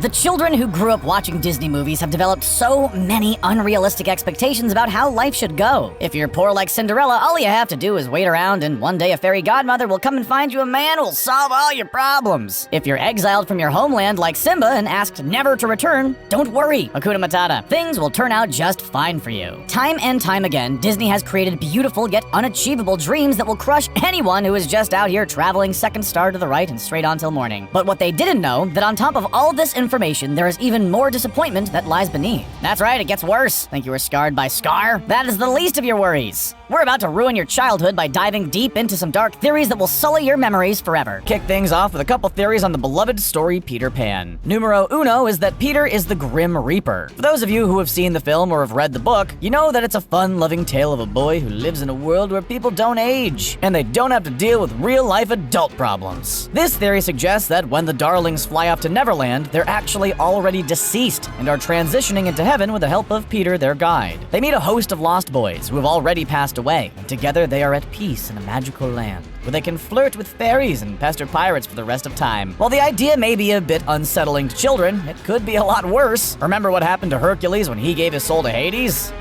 The children who grew up watching Disney movies have developed so many unrealistic expectations about how life should go. If you're poor like Cinderella, all you have to do is wait around and one day a fairy godmother will come and find you a man who will solve all your problems. If you're exiled from your homeland like Simba and asked never to return, don't worry, Hakuna Matata. Things will turn out just fine for you. Time and time again, Disney has created beautiful yet unachievable dreams that will crush anyone who is just out here traveling second star to the right and straight on till morning. But what they didn't know, that on top of all this information, there is even more disappointment that lies beneath. That's right, it gets worse. Think you were scarred by Scar? That is the least of your worries. We're about to ruin your childhood by diving deep into some dark theories that will sully your memories forever. Kick things off with a couple theories on the beloved story Peter Pan. Numero uno is that Peter is the Grim Reaper. For those of you who have seen the film or have read the book, you know that it's a fun-loving tale of a boy who lives in a world where people don't age, and they don't have to deal with real-life adult problems. This theory suggests that when the darlings fly off to Neverland, they're actually already deceased and are transitioning into heaven with the help of Peter, their guide. They meet a host of lost boys who have already passed away, and together they are at peace in a magical land where they can flirt with fairies and pester pirates for the rest of time. While the idea may be a bit unsettling to children, it could be a lot worse. Remember what happened to Hercules when he gave his soul to Hades?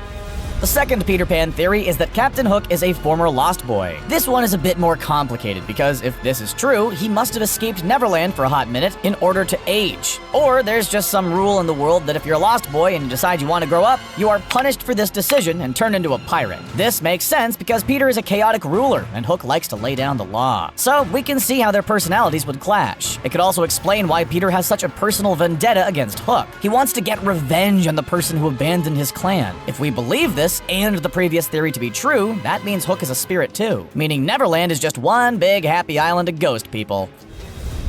The second Peter Pan theory is that Captain Hook is a former Lost Boy. This one is a bit more complicated because if this is true, he must have escaped Neverland for a hot minute in order to age. Or there's just some rule in the world that if you're a Lost Boy and you decide you want to grow up, you are punished for this decision and turned into a pirate. This makes sense because Peter is a chaotic ruler and Hook likes to lay down the law. So we can see how their personalities would clash. It could also explain why Peter has such a personal vendetta against Hook. He wants to get revenge on the person who abandoned his clan. If we believe this, and the previous theory to be true, that means Hook is a spirit too, meaning Neverland is just one big happy island of ghost people.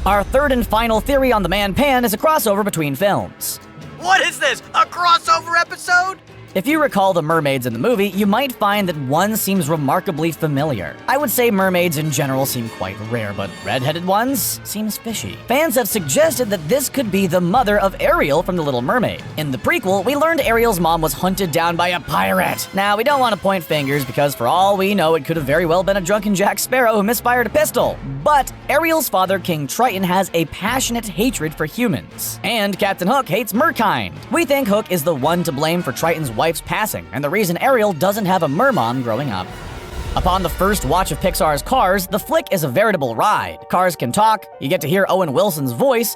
Our third and final theory on the Man Pan is a crossover between films. What is this, a crossover episode? If you recall the mermaids in the movie, you might find that one seems remarkably familiar. I would say mermaids in general seem quite rare, but red-headed ones seems fishy. Fans have suggested that this could be the mother of Ariel from The Little Mermaid. In the prequel, we learned Ariel's mom was hunted down by a pirate. Now, we don't want to point fingers because for all we know, it could have very well been a drunken Jack Sparrow who misfired a pistol. But Ariel's father, King Triton, has a passionate hatred for humans. And Captain Hook hates merkind. We think Hook is the one to blame for Triton's wife's passing, and the reason Ariel doesn't have a mermom growing up. Upon the first watch of Pixar's Cars, the flick is a veritable ride. Cars can talk, you get to hear Owen Wilson's voice,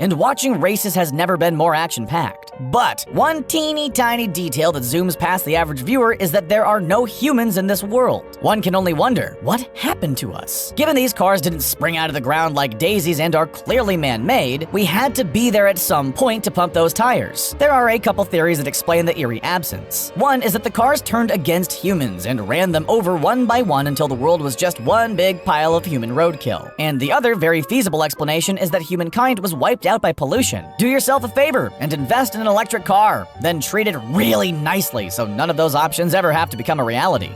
and watching races has never been more action-packed. But one teeny tiny detail that zooms past the average viewer is that there are no humans in this world. One can only wonder, what happened to us? Given these cars didn't spring out of the ground like daisies and are clearly man-made, we had to be there at some point to pump those tires. There are a couple theories that explain the eerie absence. One is that the cars turned against humans and ran them over one by one until the world was just one big pile of human roadkill. And the other very feasible explanation is that humankind was wiped out by pollution. Do yourself a favor and invest in an electric car, then treat it really nicely so none of those options ever have to become a reality.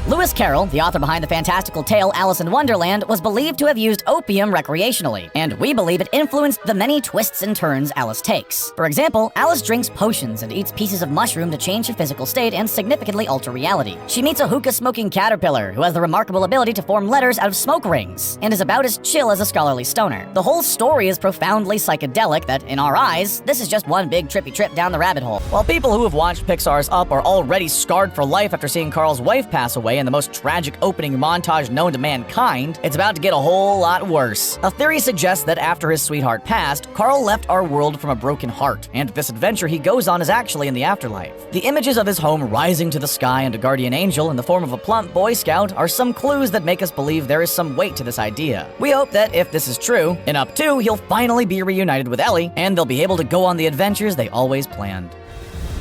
Lewis Carroll, the author behind the fantastical tale Alice in Wonderland, was believed to have used opium recreationally, and we believe it influenced the many twists and turns Alice takes. For example, Alice drinks potions and eats pieces of mushroom to change her physical state and significantly alter reality. She meets a hookah-smoking caterpillar who has the remarkable ability to form letters out of smoke rings, and is about as chill as a scholarly stoner. The whole story is profoundly psychedelic that, in our eyes, this is just one big trippy trip down the rabbit hole. While people who have watched Pixar's Up are already scarred for life after seeing Carl's wife pass away in the most tragic opening montage known to mankind, it's about to get a whole lot worse. A theory suggests that after his sweetheart passed, Carl left our world from a broken heart, and this adventure he goes on is actually in the afterlife. The images of his home rising to the sky and a guardian angel in the form of a plump Boy Scout are some clues that make us believe there is some weight to this idea. We hope that if this is true, in Up 2, he'll finally be reunited with Ellie, and they'll be able to go on the adventures they always planned.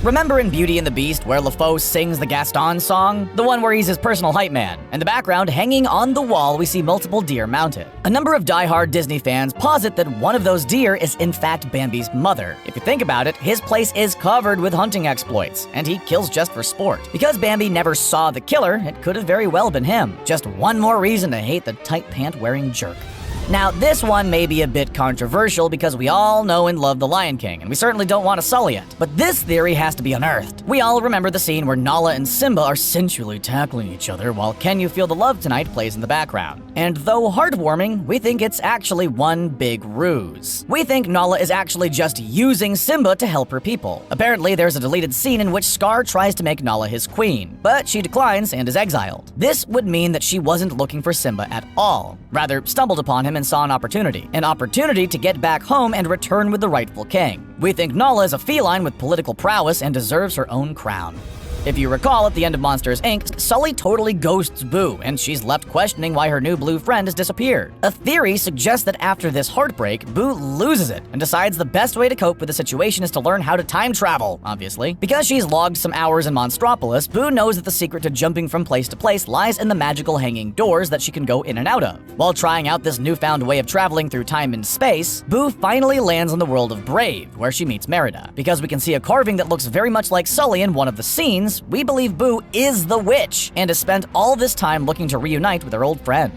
Remember in Beauty and the Beast where LeFou sings the Gaston song? The one where he's his personal hype man. In the background, hanging on the wall, we see multiple deer mounted. A number of die-hard Disney fans posit that one of those deer is in fact Bambi's mother. If you think about it, his place is covered with hunting exploits, and he kills just for sport. Because Bambi never saw the killer, it could have very well been him. Just one more reason to hate the tight pant-wearing jerk. Now, this one may be a bit controversial because we all know and love The Lion King, and we certainly don't want to sully it. But this theory has to be unearthed. We all remember the scene where Nala and Simba are sensually tackling each other while Can You Feel the Love Tonight plays in the background. And though heartwarming, we think it's actually one big ruse. We think Nala is actually just using Simba to help her people. Apparently, there's a deleted scene in which Scar tries to make Nala his queen, but she declines and is exiled. This would mean that she wasn't looking for Simba at all, rather stumbled upon him and saw an opportunity to get back home and return with the rightful king. We think Nala is a feline with political prowess and deserves her own crown. If you recall, at the end of Monsters, Inc., Sully totally ghosts Boo, and she's left questioning why her new blue friend has disappeared. A theory suggests that after this heartbreak, Boo loses it and decides the best way to cope with the situation is to learn how to time travel, obviously. Because she's logged some hours in Monstropolis, Boo knows that the secret to jumping from place to place lies in the magical hanging doors that she can go in and out of. While trying out this newfound way of traveling through time and space, Boo finally lands on the world of Brave, where she meets Merida. Because we can see a carving that looks very much like Sully in one of the scenes, we believe Boo is the witch and has spent all this time looking to reunite with her old friend.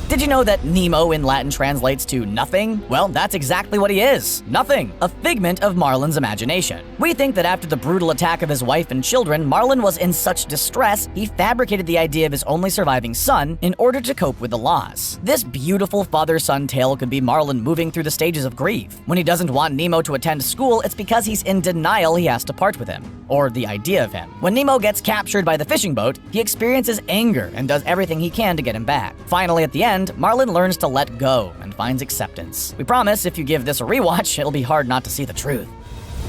Did you know that Nemo in Latin translates to nothing? Well, that's exactly what he is. Nothing. A figment of Marlin's imagination. We think that after the brutal attack of his wife and children, Marlin was in such distress, he fabricated the idea of his only surviving son in order to cope with the loss. This beautiful father-son tale could be Marlin moving through the stages of grief. When he doesn't want Nemo to attend school, it's because he's in denial he has to part with him, or the idea of him. When Nemo gets captured by the fishing boat, he experiences anger and does everything he can to get him back. Finally, at the end, Marlin learns to let go and finds acceptance. We promise if you give this a rewatch, it'll be hard not to see the truth.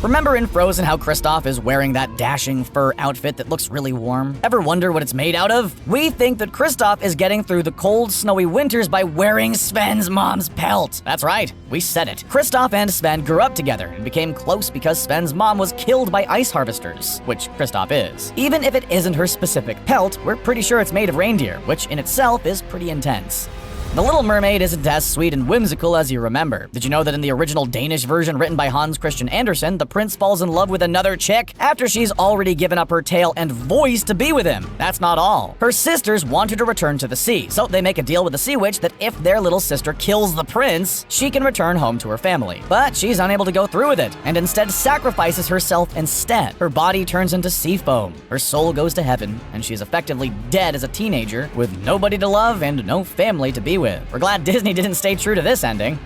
Remember in Frozen how Kristoff is wearing that dashing fur outfit that looks really warm? Ever wonder what it's made out of? We think that Kristoff is getting through the cold, snowy winters by wearing Sven's mom's pelt. That's right, we said it. Kristoff and Sven grew up together and became close because Sven's mom was killed by ice harvesters, which Kristoff is. Even if it isn't her specific pelt, we're pretty sure it's made of reindeer, which in itself is pretty intense. The Little Mermaid isn't as sweet and whimsical as you remember. Did you know that in the original Danish version written by Hans Christian Andersen, the prince falls in love with another chick after she's already given up her tail and voice to be with him? That's not all. Her sisters want her to return to the sea, so they make a deal with the sea witch that if their little sister kills the prince, she can return home to her family. But she's unable to go through with it, and instead sacrifices herself instead. Her body turns into sea foam. Her soul goes to heaven, and she's effectively dead as a teenager with nobody to love and no family to be with. We're glad Disney didn't stay true to this ending.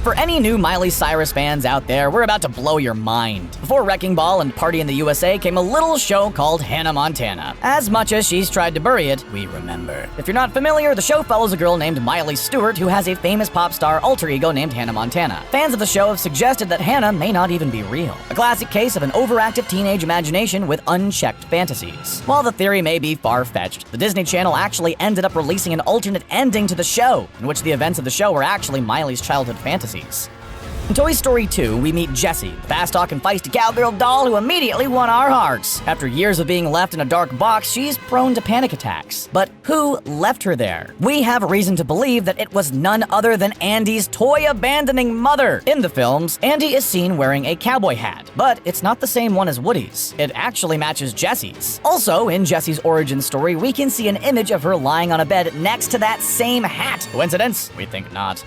For any new Miley Cyrus fans out there, we're about to blow your mind. Before Wrecking Ball and Party in the USA came a little show called Hannah Montana. As much as she's tried to bury it, we remember. If you're not familiar, the show follows a girl named Miley Stewart who has a famous pop star alter ego named Hannah Montana. Fans of the show have suggested that Hannah may not even be real. A classic case of an overactive teenage imagination with unchecked fantasies. While the theory may be far-fetched, the Disney Channel actually ended up releasing an alternate ending to the show, in which the events of the show were actually Miley's childhood fantasies. In Toy Story 2, we meet Jessie, the fast-talking feisty cowgirl doll who immediately won our hearts. After years of being left in a dark box, she's prone to panic attacks. But who left her there? We have reason to believe that it was none other than Andy's toy-abandoning mother. In the films, Andy is seen wearing a cowboy hat, but it's not the same one as Woody's. It actually matches Jessie's. Also, in Jessie's origin story, we can see an image of her lying on a bed next to that same hat. Coincidence? We think not.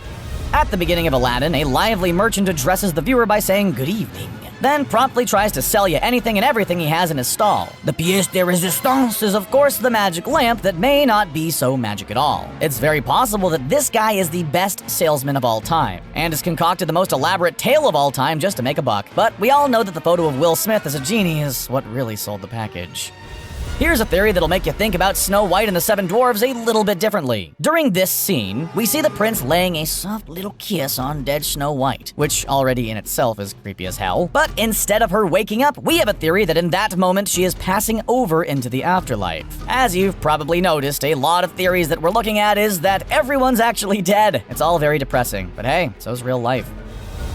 At the beginning of Aladdin, a lively merchant addresses the viewer by saying good evening, then promptly tries to sell you anything and everything he has in his stall. The pièce de résistance is of course the magic lamp that may not be so magic at all. It's very possible that this guy is the best salesman of all time, and has concocted the most elaborate tale of all time just to make a buck. But we all know that the photo of Will Smith as a genie is what really sold the package. Here's a theory that'll make you think about Snow White and the Seven Dwarfs a little bit differently. During this scene, we see the prince laying a soft little kiss on dead Snow White, which already in itself is creepy as hell. But instead of her waking up, we have a theory that in that moment she is passing over into the afterlife. As you've probably noticed, a lot of theories that we're looking at is that everyone's actually dead. It's all very depressing, but hey, so's real life.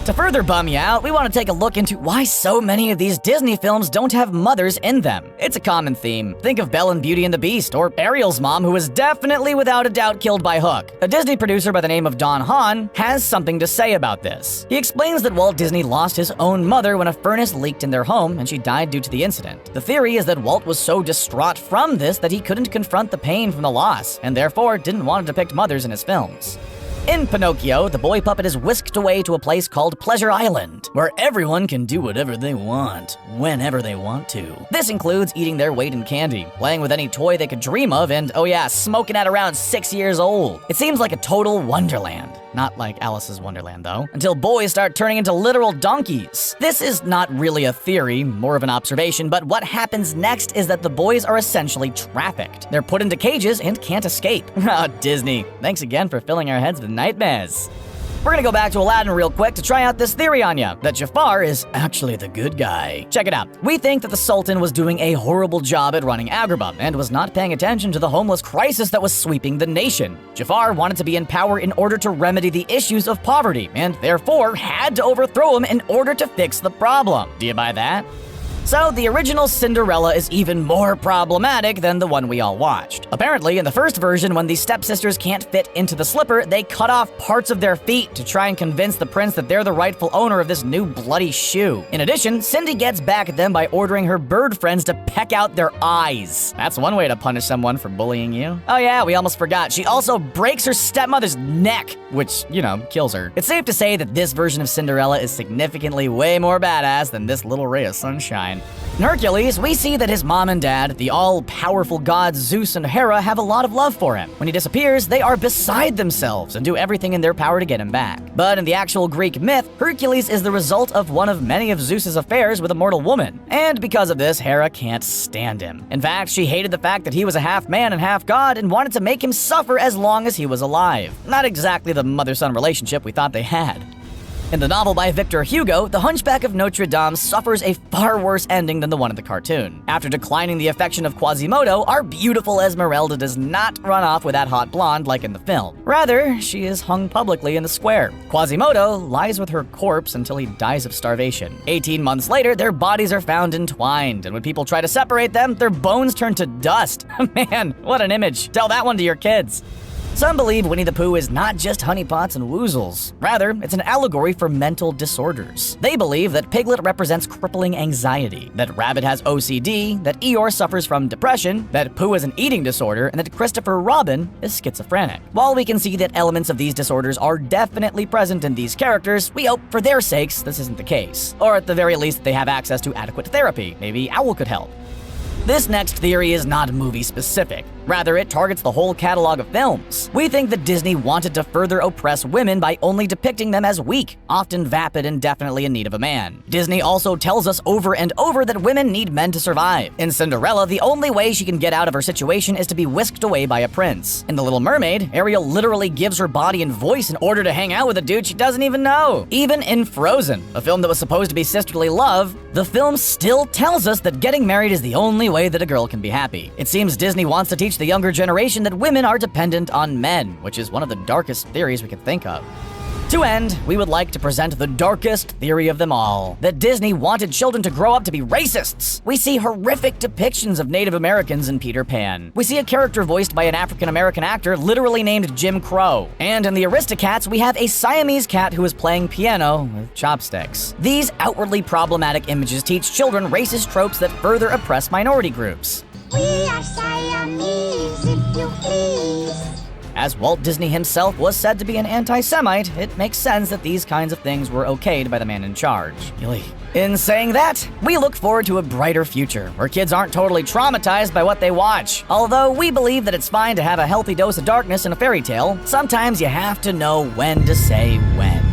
To further bum you out, we want to take a look into why so many of these Disney films don't have mothers in them. It's a common theme. Think of Belle in Beauty and the Beast, or Ariel's mom, who was definitely without a doubt killed by Hook. A Disney producer by the name of Don Hahn has something to say about this. He explains that Walt Disney lost his own mother when a furnace leaked in their home and she died due to the incident. The theory is that Walt was so distraught from this that he couldn't confront the pain from the loss, and therefore didn't want to depict mothers in his films. In Pinocchio, the boy puppet is whisked away to a place called Pleasure Island, where everyone can do whatever they want, whenever they want to. This includes eating their weight in candy, playing with any toy they could dream of, and oh yeah, smoking at around 6 years old. It seems like a total wonderland. Not like Alice's Wonderland, though. Until boys start turning into literal donkeys. This is not really a theory, more of an observation, but what happens next is that the boys are essentially trafficked. They're put into cages and can't escape. Ah, Disney, thanks again for filling our heads with nightmares. We're gonna go back to Aladdin real quick to try out this theory on ya, that Jafar is actually the good guy. Check it out. We think that the Sultan was doing a horrible job at running Agrabah and was not paying attention to the homeless crisis that was sweeping the nation. Jafar wanted to be in power in order to remedy the issues of poverty, and therefore had to overthrow him in order to fix the problem. Do you buy that? So, the original Cinderella is even more problematic than the one we all watched. Apparently, in the first version, when the stepsisters can't fit into the slipper, they cut off parts of their feet to try and convince the prince that they're the rightful owner of this new bloody shoe. In addition, Cindy gets back at them by ordering her bird friends to peck out their eyes. That's one way to punish someone for bullying you. Oh yeah, we almost forgot. She also breaks her stepmother's neck, which, you know, kills her. It's safe to say that this version of Cinderella is significantly way more badass than this little ray of sunshine. In Hercules, we see that his mom and dad, the all-powerful gods Zeus and Hera, have a lot of love for him. When he disappears, they are beside themselves and do everything in their power to get him back. But in the actual Greek myth, Hercules is the result of one of many of Zeus's affairs with a mortal woman. And because of this, Hera can't stand him. In fact, she hated the fact that he was a half man and half god and wanted to make him suffer as long as he was alive. Not exactly the mother-son relationship we thought they had. In the novel by Victor Hugo, the Hunchback of Notre Dame suffers a far worse ending than the one in the cartoon. After declining the affection of Quasimodo, our beautiful Esmeralda does not run off with that hot blonde like in the film. Rather, she is hung publicly in the square. Quasimodo lies with her corpse until he dies of starvation. 18 months later, their bodies are found entwined, and when people try to separate them, their bones turn to dust. Man, what an image. Tell that one to your kids. Some believe Winnie the Pooh is not just honeypots and woozles. Rather, it's an allegory for mental disorders. They believe that Piglet represents crippling anxiety, that Rabbit has OCD, that Eeyore suffers from depression, that Pooh is an eating disorder, and that Christopher Robin is schizophrenic. While we can see that elements of these disorders are definitely present in these characters, we hope for their sakes this isn't the case. Or at the very least, they have access to adequate therapy. Maybe Owl could help. This next theory is not movie-specific. Rather, it targets the whole catalog of films. We think that Disney wanted to further oppress women by only depicting them as weak, often vapid and definitely in need of a man. Disney also tells us over and over that women need men to survive. In Cinderella, the only way she can get out of her situation is to be whisked away by a prince. In The Little Mermaid, Ariel literally gives her body and voice in order to hang out with a dude she doesn't even know. Even in Frozen, a film that was supposed to be sisterly love, the film still tells us that getting married is the only way that a girl can be happy. It seems Disney wants to teach the younger generation that women are dependent on men, which is one of the darkest theories we could think of. To end, we would like to present the darkest theory of them all, that Disney wanted children to grow up to be racists. We see horrific depictions of Native Americans in Peter Pan. We see a character voiced by an African-American actor literally named Jim Crow. And in the Aristocats, we have a Siamese cat who is playing piano with chopsticks. These outwardly problematic images teach children racist tropes that further oppress minority groups. We are Siamese, if you please. As Walt Disney himself was said to be an anti-Semite, it makes sense that these kinds of things were okayed by the man in charge. Yay. In saying that, we look forward to a brighter future, where kids aren't totally traumatized by what they watch. Although we believe that it's fine to have a healthy dose of darkness in a fairy tale, sometimes you have to know when to say when.